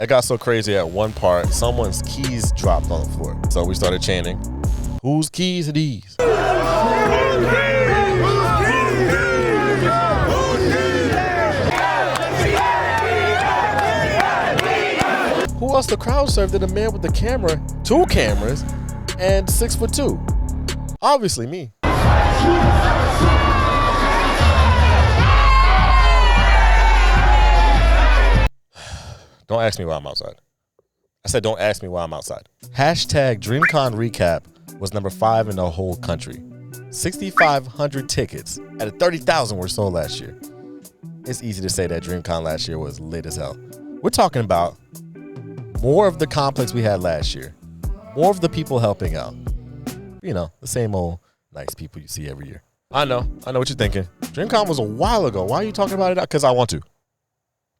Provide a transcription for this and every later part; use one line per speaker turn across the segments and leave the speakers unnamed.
It got so crazy at one part, someone's keys dropped on the floor. So we started chanting, "Whose keys are these?" Who else the crowd served than a man with the camera, 2 cameras, and 6'2"? Obviously me. Don't ask me why I'm outside. I said don't ask me why I'm outside. Hashtag Dreamcon recap was number 5 in the whole country. 6,500 tickets out of 30,000 were sold last year. It's easy to say that Dreamcon last year was lit as hell. We're talking about more of the complex we had last year. More of the people helping out. You know, the same old nice people you see every year. I know what you're thinking. Dreamcon was a while ago. Why are you talking about it now? Because I want to.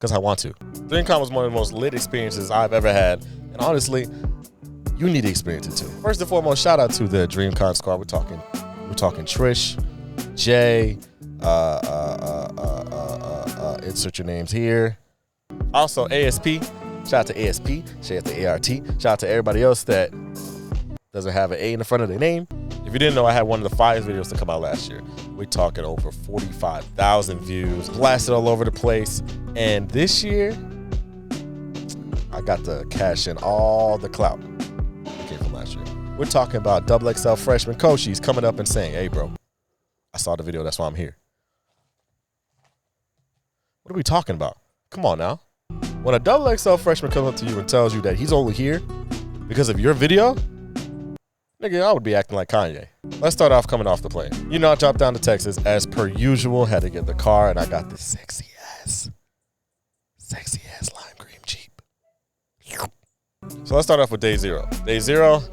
Dreamcon was one of the most lit experiences I've ever had. And honestly, you need to experience it too. First and foremost, shout out to the Dreamcon squad. We're talking Trish, Jay, insert your names here. Also ASP. Shout out to ASP. Shout out to ART. Shout out to everybody else that doesn't have an A in the front of their name. If you didn't know, I had one of the 5 videos to come out last year. We're talking over 45,000 views, blasted all over the place. And this year, I got to cash in all the clout that came from last year. We're talking about XXL freshman Koshies coming up and saying, "Hey, bro, I saw the video. That's why I'm here." What are we talking about? Come on now. When a XXL freshman comes up to you and tells you that he's only here because of your video, nigga, I would be acting like Kanye. Let's start off coming off the plane. You know, I dropped down to Texas as per usual, had to get the car, and I got this sexy ass lime green Jeep. So let's start off with day 0. Day 0,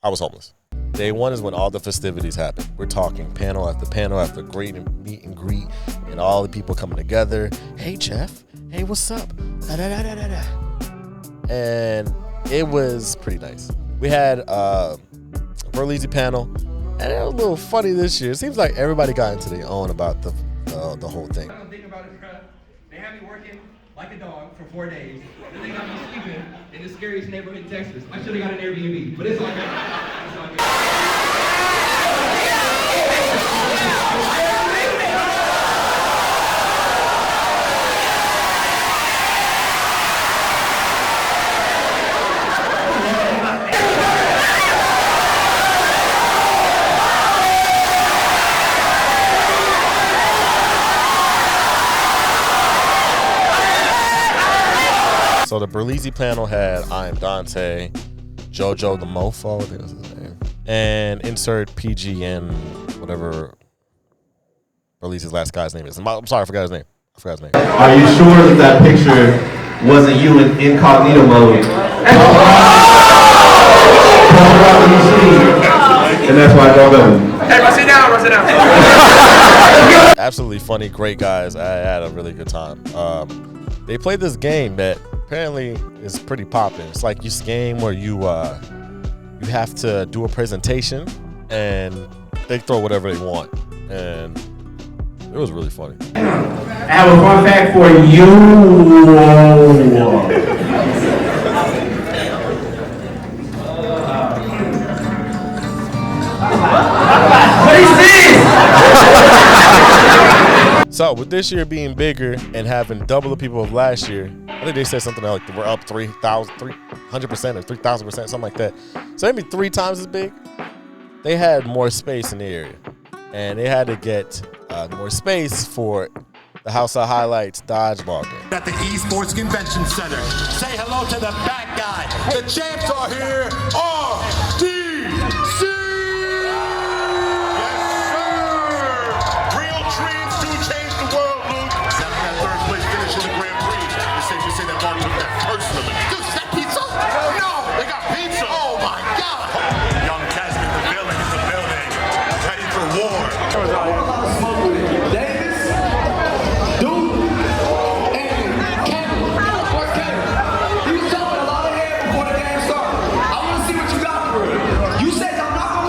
I was homeless. Day 1 is when all the festivities happen. We're talking panel after great meet and greet, and all the people coming together. Hey, Jeff. Hey, what's up? And it was pretty nice. We had a Burleasy panel, and it was a little funny this year. It seems like everybody got into their own about the whole thing.
I don't think about it, bro. They had me working like a dog for 4 days. Then they got me sleeping in the scariest neighborhood in Texas. I should have got an Airbnb, but it's all good. It's all good.
So the Burleasy panel had I Am Dante, JoJo the Mofo, I think that's his name, and insert PGN, whatever Burleasy's last guy's name is. I'm sorry, I forgot his name.
Are you sure that picture wasn't you in incognito mode? And that's why I don't know.
Hey, run sit down.
Absolutely funny, great guys. I had a really good time. They played this game that apparently is pretty popular. It's like this game where you have to do a presentation and they throw whatever they want, and it was really funny.
I have a fun fact for you. What is this?
So with this year being bigger and having double the people of last year, I think they said something like we're up 300% or 3,000%, something like that. So maybe 3 times as big. They had more space in the area, and they had to get more space for the House of Highlights dodgeball game.
At the Esports Convention Center. Say hello to the bad guy. The champs are here. RDC! Yes, sir! Real dreams do change the world, Luke. After that third place finish in the Grand Prix, it's safe to say that Marty took that personally. Dude, is that pizza? No! They got pizza! Oh my God! Young Casman, the villain, is the building. Ready for war.
You said I'm not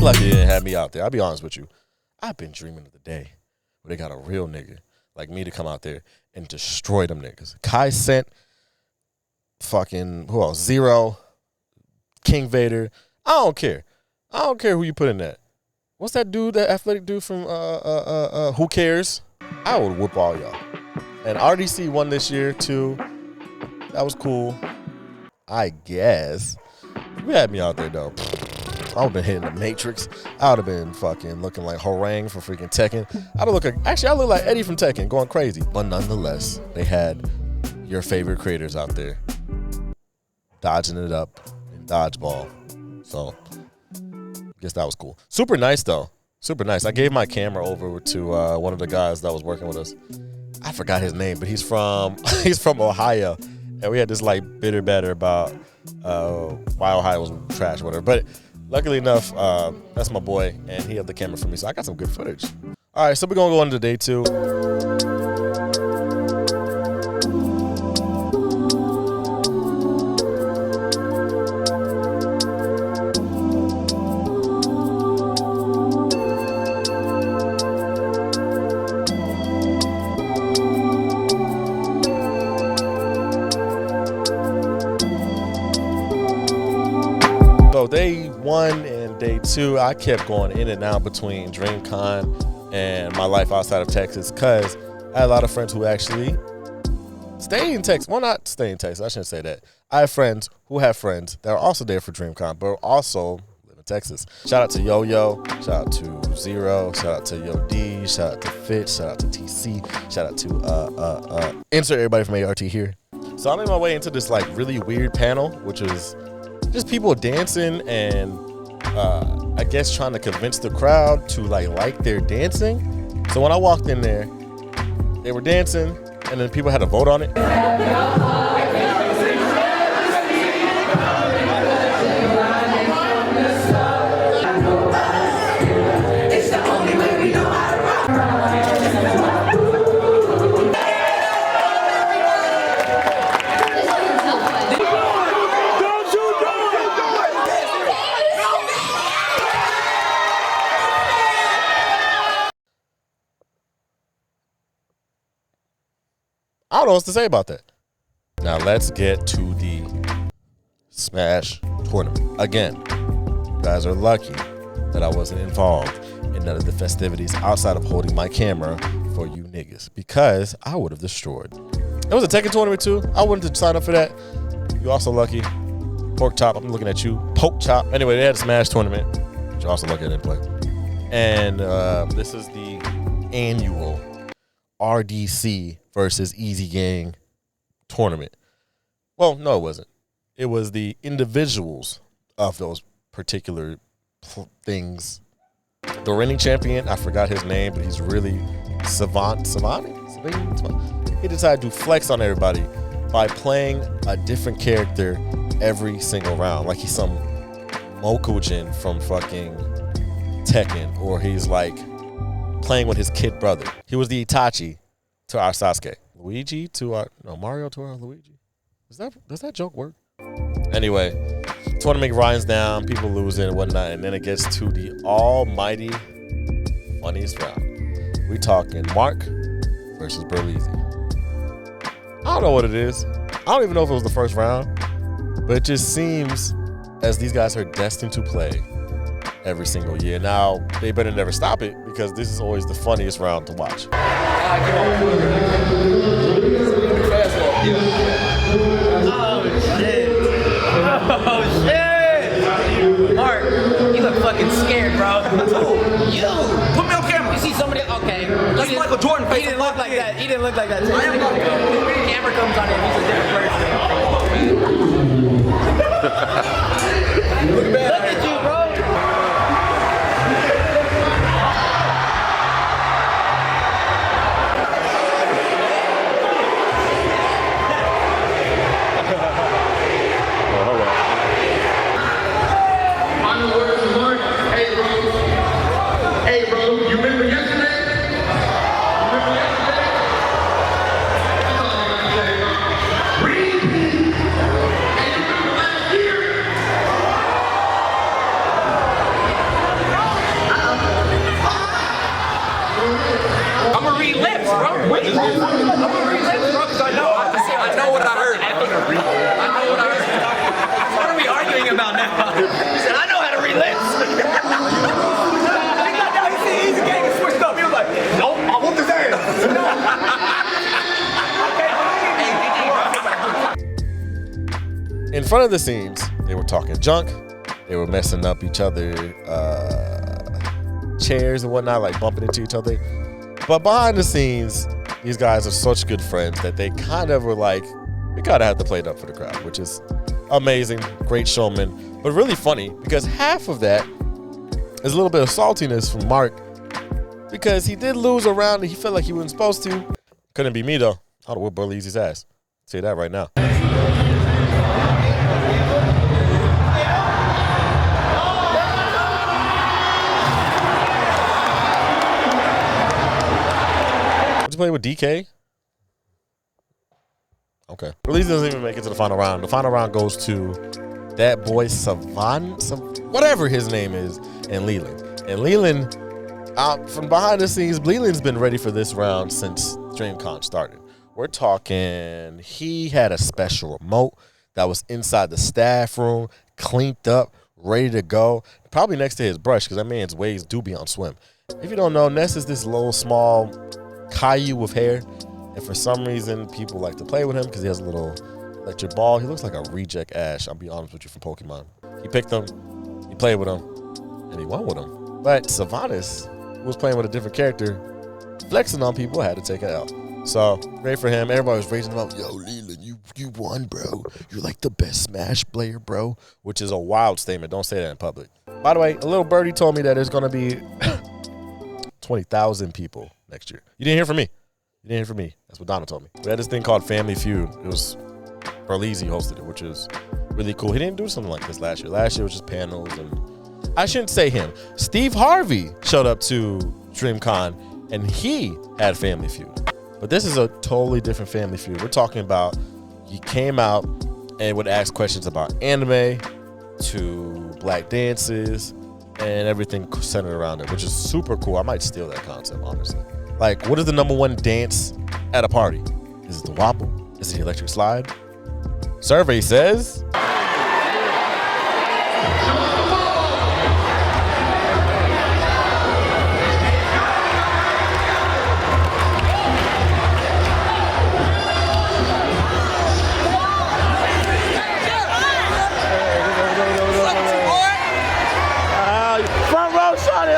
lucky they didn't have me out there. I'll be honest with you. I've been dreaming of the day where they got a real nigga like me to come out there and destroy them niggas. Kai sent fucking, who else? Zero, King Vader. I don't care. I don't care who you put in that. What's that dude, that athletic dude from Who Cares? I would whoop all y'all. And RDC won this year too. That was cool, I guess. You had me out there though. I would have been hitting the Matrix. I would have been fucking looking like Horang from freaking Tekken. I look like Eddie from Tekken, going crazy. But nonetheless, they had your favorite creators out there dodging it up in dodgeball. So I guess that was cool. Super nice though. Super nice. I gave my camera over to one of the guys that was working with us. I forgot his name, but he's from Ohio. And we had this like bitter batter about why Ohio was trash or whatever. But luckily enough, that's my boy, and he had the camera for me, so I got some good footage. All right, so we're gonna go into day 2. So day 1 and day 2, I kept going in and out between Dreamcon and my life outside of Texas because I had a lot of friends who actually stay in Texas. Well, not stay in Texas. I shouldn't say that. I have friends who have friends that are also there for Dreamcon, but also live in Texas. Shout out to Yo-Yo. Shout out to Zero. Shout out to Yo D. Shout out to Fitch. Shout out to TC. Shout out to insert everybody from ART here. So I made my way into this like really weird panel, which is just people dancing and I guess trying to convince the crowd to like their dancing. So when I walked in there, they were dancing and then people had to vote on it. I don't know what to say about that. Now let's get to the Smash tournament. Again, you guys are lucky that I wasn't involved in none of the festivities outside of holding my camera for you niggas because I would have destroyed. It was a Tekken tournament too. I wanted to sign up for that. You also lucky. Pork Chop, I'm looking at you. Poke Chop. Anyway, they had a Smash tournament, which you also lucky I didn't play. And this is the annual RDC versus Easy Gang tournament. Well, no, it wasn't. It was the individuals of those particular things. The reigning champion, I forgot his name, but he's really Savani. He decided to flex on everybody by playing a different character every single round. Like he's some Mokujin from fucking Tekken, or he's like playing with his kid brother. He was the Itachi to our Sasuke. Mario to our Luigi. Does that joke work? Anyway, tournament grinds down, people losing and whatnot, and then it gets to the almighty funniest round. We talking Mark versus Burleezy. I don't know what it is. I don't even know if it was the first round, but it just seems as these guys are destined to play every single year. Now, they better never stop it because this is always the funniest round to watch.
Oh shit! Mark, you look fucking scared, bro. Ooh, you! Put me on camera. You see somebody? Okay. That's Michael Jordan face. He didn't look like that. He didn't look like that. I am like the camera comes on him. He's a different person. Look at you, bro.
Hey, bro, you remember yesterday? Repeat. And you remember last year?
I know what I heard. I know what I heard. What are we arguing about now? He said, I know how to read lips. He's getting switched up. He was like, nope, I want this ass.
In front of the scenes, they were talking junk. They were messing up each other chairs and whatnot, like bumping into each other. But behind the scenes, these guys are such good friends that they kind of were like, we gotta have to play it up for the crowd, which is amazing, great showman, but really funny because half of that is a little bit of saltiness from Mark because he did lose a round and he felt like he wasn't supposed to. Couldn't be me though. I'd have whipped Burley Easy's ass. Say that right now. You play with DK? Okay. Release doesn't even make it to the final round. The final round goes to that boy whatever his name is, and Leland. And Leland, from behind the scenes, Leland's been ready for this round since Dreamcon started. We're talking, he had a special remote that was inside the staff room, cleaned up, ready to go. Probably next to his brush, because that man's waves do be on swim. If you don't know, Ness is this little small Caillou with hair, and for some reason people like to play with him because he has a little electric ball. He looks like a reject Ash, I'll be honest with you, from Pokemon. He picked him, he played with him, and he won with him. But Savanas, who was playing with a different character, flexing on people, had to take it out. So great for him. Everybody was raising him up. Yo, Leland, you won, bro. You're like the best Smash player, bro. Which is a wild statement. Don't say that in public. By the way, a little birdie told me that there's gonna be 20,000 people next year. You didn't hear from me. You didn't hear from me. That's what Donna told me. We had this thing called Family Feud. It was Burleezy hosted it, which is really cool. He didn't do something like this last year. Last year was just panels, and I shouldn't say him. Steve Harvey showed up to DreamCon, and he had Family Feud. But this is a totally different Family Feud. We're talking about he came out and would ask questions about anime to black dances and everything centered around it, which is super cool. I might steal that concept, honestly. Like, what is the #1 dance at a party? Is it the wobble? Is it the electric slide? Survey says front row shot it.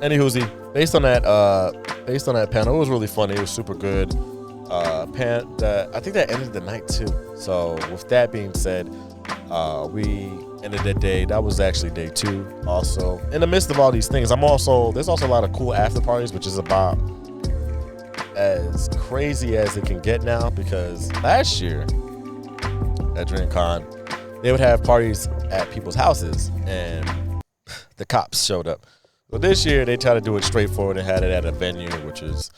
Anywhozy, based on that panel, it was really funny. It was super good. I think that ended the night too. So with that being said, we ended the day. That was actually day 2. Also, in the midst of all these things, there's also a lot of cool after parties, which is about as crazy as it can get now. Because last year at DreamCon, they would have parties at people's houses, and the cops showed up. But this year, they tried to do it straightforward and had it at a venue, which is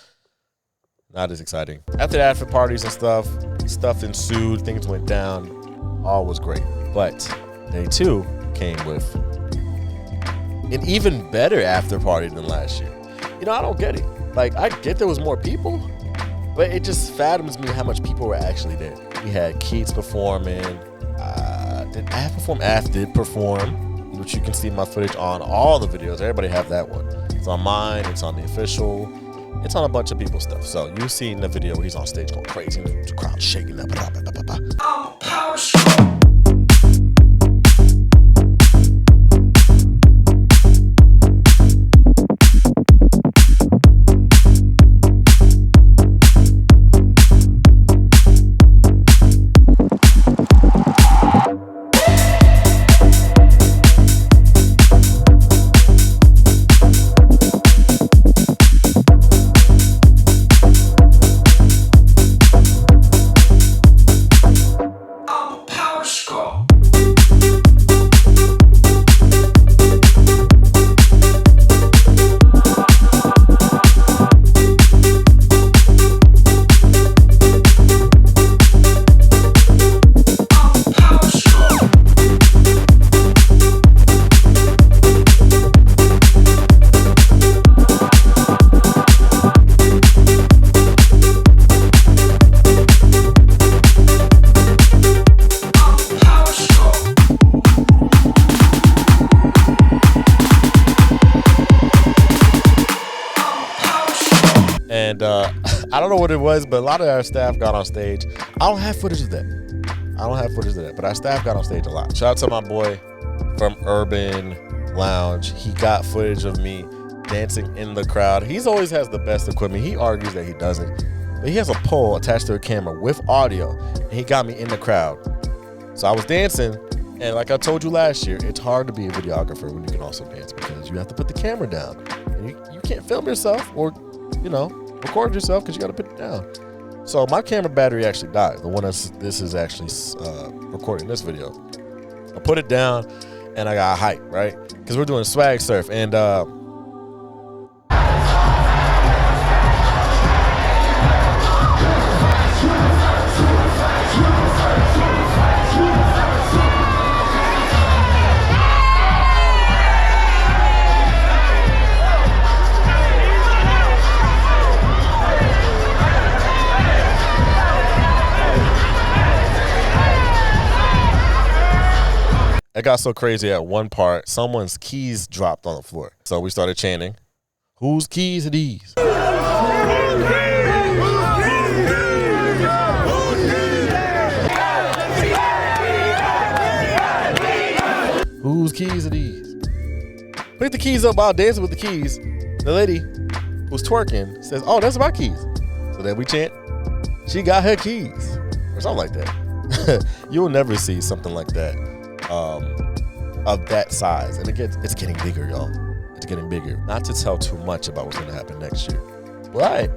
not as exciting. After the after parties and stuff ensued, things went down, all was great. But day 2 came with an even better after party than last year. You know, I don't get it. Like, I get there was more people, but it just fathoms me how much people were actually there. We had Keats performing. Did Af perform? Af did perform, which you can see my footage on all the videos. Everybody have that one. It's on mine, it's on the official, it's on a bunch of people's stuff. So you've seen the video where he's on stage going crazy, the crowd shaking up. I'm a power stroke. I don't know what it was, but a lot of our staff got on stage. I don't have footage of that. But our staff got on stage a lot. Shout out to my boy from Urban Lounge. He got footage of me dancing in the crowd. He's always has the best equipment. He argues that he doesn't. But he has a pole attached to a camera with audio, and he got me in the crowd. So I was dancing, and like I told you last year, it's hard to be a videographer when you can also dance because you have to put the camera down. And you can't film yourself or, record yourself because you got to put it down. So my camera battery actually died. The one this is actually recording this video. I put it down, and I got hype, right? Because we're doing swag surf, and it got so crazy at one part, someone's keys dropped on the floor. So we started chanting, "Whose keys are these?" Whose keys are these? Pick the keys up while dancing with the keys. The lady who's twerking says, "Oh, that's my keys." So then we chant, "She got her keys," or something like that. You'll never see something like that. Of that size, and it's getting bigger, y'all. It's getting bigger. Not to tell too much about what's going to happen next year, but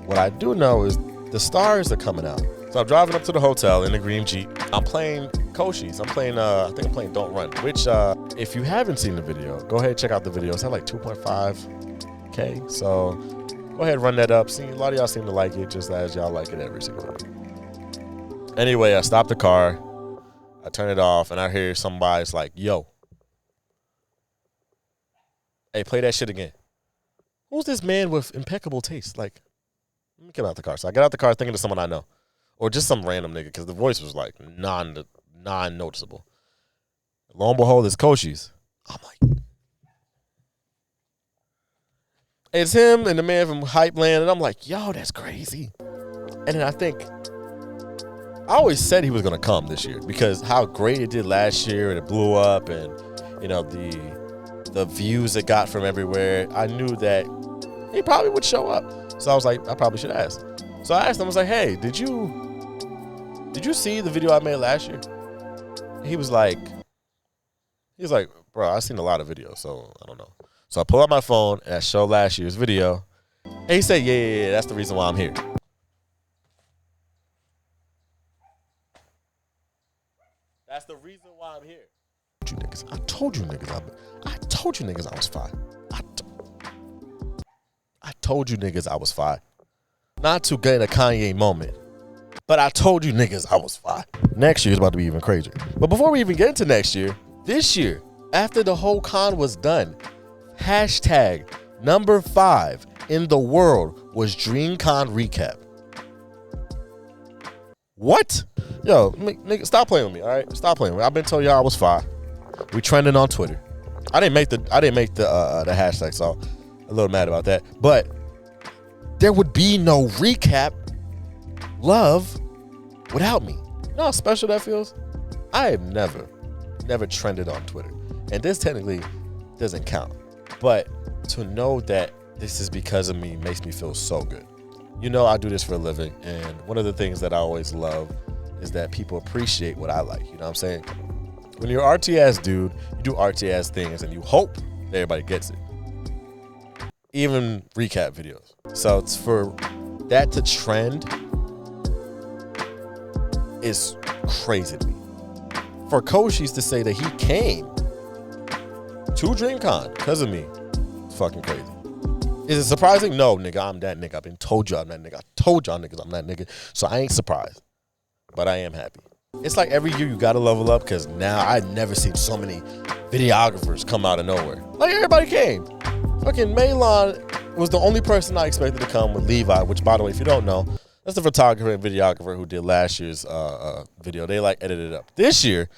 what I do know is the stars are coming out. So I'm driving up to the hotel in the green Jeep. I'm playing Koshies. I think I'm playing Don't Run, which if you haven't seen the video, go ahead and check out the video. It's at like 2.5K, so go ahead and run that up. See, a lot of y'all seem to like it just as y'all like it every single week. Anyway, I stopped the car. I turn it off, and I hear somebody's like, "Yo, hey, play that shit again." Who's this man with impeccable taste? Like, let me get out the car. So I get out the car thinking of someone I know, or just some random nigga, because the voice was like non-noticeable. Lo and behold, it's Koshies. I'm like, it's him and the man from Hype Land, and I'm like, yo, that's crazy. And then I think, I always said he was gonna come this year because how great it did last year, and it blew up, and the views it got from everywhere. I knew that he probably would show up. So I was like, I probably should ask. So I asked him, I was like, hey, did you see the video I made last year? He was like, bro, I've seen a lot of videos, so I don't know. So I pull out my phone and I show last year's video. And he said, yeah, that's the reason why I'm here. That's the reason why I'm here. I told you niggas I was fine. I told you niggas I was fine. Not to get in a Kanye moment, but I told you niggas I was fine. Next year is about to be even crazier. But before we even get into next year, this year, after the whole con was done, hashtag number 5 in the world was Dreamcon recap. What? Yo, nigga, stop playing with me, all right? Stop playing with me. I've been telling y'all I was fine. We trending on Twitter. I didn't make the hashtag, so I'm a little mad about that. But there would be no recap love without me. You know how special that feels? I have never trended on Twitter. And this technically doesn't count. But to know that this is because of me makes me feel so good. You know, I do this for a living, and one of the things that I always love is that people appreciate what I like. You know what I'm saying? When you're an RTS dude, you do RTS things, and you hope that everybody gets it. Even recap videos. So it's for that to trend is crazy to me. For Koshies to say that he came to Dreamcon because of me, it's fucking crazy. Is it surprising? No, nigga, I'm that nigga. I've been told you I'm that nigga. I told y'all niggas I'm that nigga. So I ain't surprised. But I am happy. It's like every year you gotta level up because now I've never seen so many videographers come out of nowhere. Like everybody came. Fucking Maylon was the only person I expected to come with Levi, which by the way, if you don't know, that's the photographer and videographer who did last year's video. They like edited it up. This year,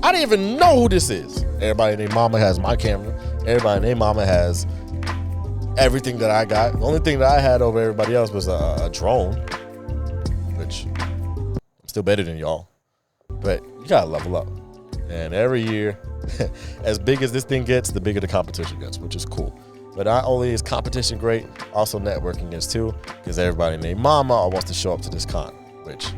I didn't even know who this is. Everybody and their mama has my camera. Everybody and their mama has everything that I got. The only thing that I had over everybody else was a drone, which I'm still better than y'all. But you gotta level up. And every year, as big as this thing gets, the bigger the competition gets, which is cool. But not only is competition great, also networking is too, because everybody named Mama wants to show up to this con, which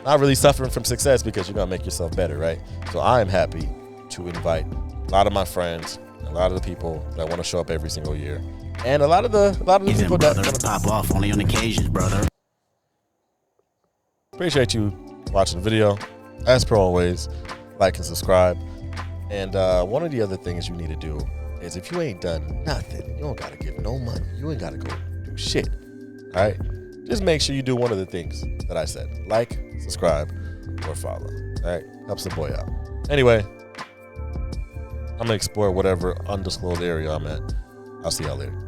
not really suffering from success because you're gonna make yourself better, right? So I am happy to invite a lot of my friends, a lot of the people that want to show up every single year, and a lot of the people that wanna
pop off only on occasions, brother.
Appreciate you watching the video. As per always, like and subscribe. And one of the other things you need to do is if you ain't done nothing, you don't gotta give no money. You ain't gotta go do shit. All right? Just make sure you do one of the things that I said. Like, subscribe, or follow. All right? Helps the boy out. Anyway, I'm gonna explore whatever undisclosed area I'm at. I'll see y'all later.